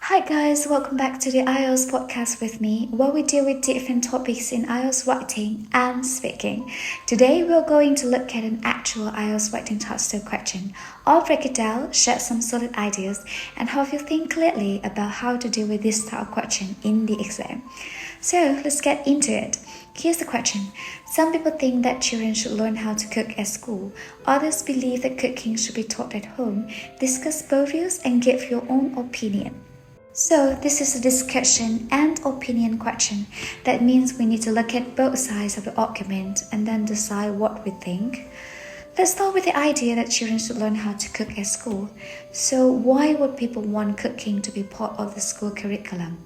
Hi guys, welcome back to the IELTS Podcast with me, where we deal with different topics in IELTS writing and speaking. Today we're going to look at an actual IELTS writing type question. I'll break it down, share some solid ideas, and help you think clearly about how to deal with this type of question in the exam. So let's get into it. Here's the question. Some people think that children should learn how to cook at school. Others believe that cooking should be taught at home. Discuss both views and give your own opinion. So this is a discussion and opinion question. That means we need to look at both sides of the argument and then decide what we think. Let's start with the idea that children should learn how to cook at school. So why would people want cooking to be part of the school curriculum?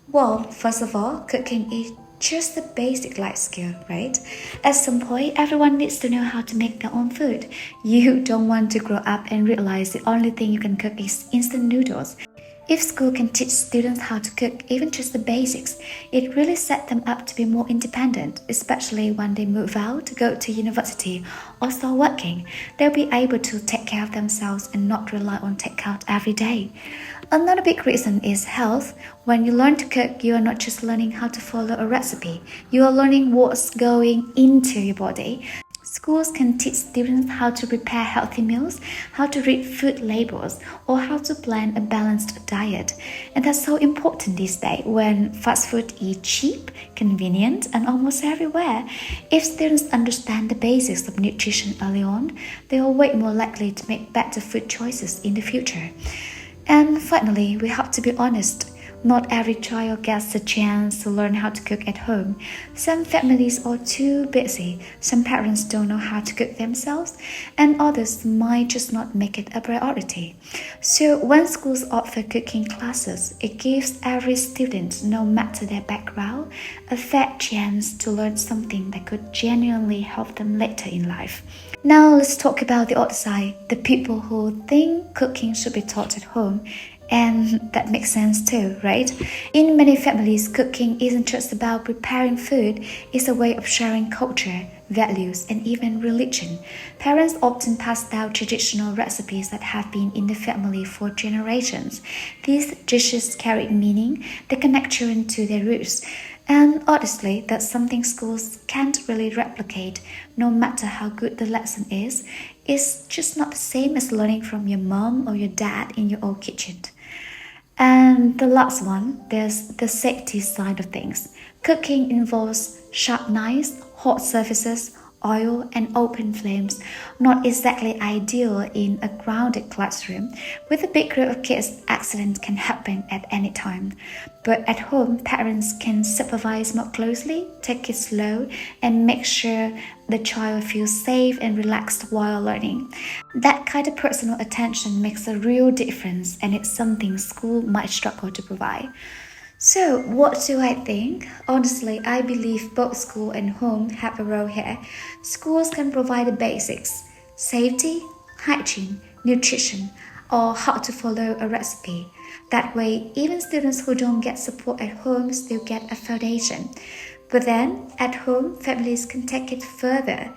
Well, first of all, cooking is just a basic life skill, right? At some point, everyone needs to know how to make their own food. You don't want to grow up and realize the only thing you can cook is instant noodles. If school can teach students how to cook, even just the basics, it really sets them up to be more independent, especially when they move out to go to university or start working. They'll be able to take care of themselves and not rely on takeout every day. Another big reason is health. When you learn to cook, you are not just learning how to follow a recipe. You are learning what's going into your body. Schools can teach students how to prepare healthy meals, how to read food labels, or how to plan a balanced diet. And that's so important these days when fast food is cheap, convenient, and almost everywhere. If students understand the basics of nutrition early on, they are way more likely to make better food choices in the future. And finally, we have to be honest. Not every child gets the chance to learn how to cook at home. Some families are too busy, some parents don't know how to cook themselves, and others might just not make it a priority. So when schools offer cooking classes, it gives every student, no matter their background, a fair chance to learn something that could genuinely help them later in life. Now let's talk about the other side, the people who think cooking should be taught at home. And that makes sense too, right? In many families, cooking isn't just about preparing food, it's a way of sharing culture, values, and even religion. Parents often pass down traditional recipes that have been in the family for generations. These dishes carry meaning, they connect children to their roots. And honestly, that's something schools can't really replicate, no matter how good the lesson is. It's just not the same as learning from your mom or your dad in your own kitchen. And the last one, there's the safety side of things. Cooking involves sharp knives, hot surfaces, oil, and open flames. Not exactly ideal in a crowded classroom. With a big group of kids, accidents can happen at any time. But at home, parents can supervise more closely, take it slow, and make sure the child feels safe and relaxed while learning. That kind of personal attention makes a real difference, and it's something school might struggle to provide. So, what do I think? Honestly, I believe both school and home have a role here. Schools can provide the basics, safety, hygiene, nutrition, or how to follow a recipe. That way, even students who don't get support at home still get a foundation. But then, at home, families can take it further,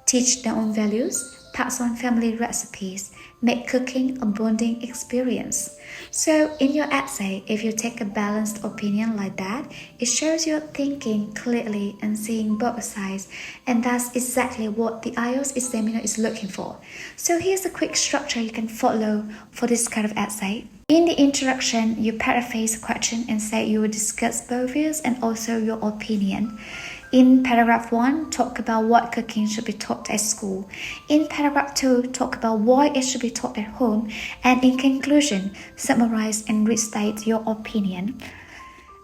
teach their own values, pass on family recipes, make cooking a bonding experience. So in your essay, if you take a balanced opinion like that, it shows you're thinking clearly and seeing both sides, and that's exactly what the IELTS examiner is looking for. So here's a quick structure you can follow for this kind of essay. In the introduction, you paraphrase the question and say you will discuss both views and also your opinion. In paragraph 1, talk about what cooking should be taught at school. In paragraph 2, talk about why it should be taught at home. And in conclusion, summarize and restate your opinion.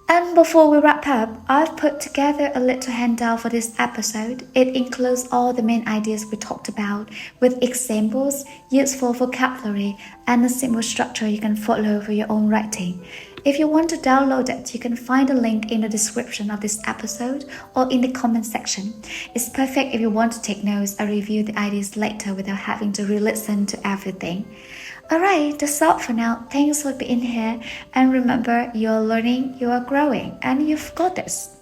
And before we wrap up, I've put together a little handout for this episode. It includes all the main ideas we talked about, with examples, useful vocabulary, and a simple structure you can follow for your own writing. If you want to download it, you can find a link in the description of this episode or in the comment section. It's perfect if you want to take notes or review the ideas later without having to re-listen to everything. Alright, that's all for now. Thanks for being here. And remember, you're learning, you are growing, and you've got this.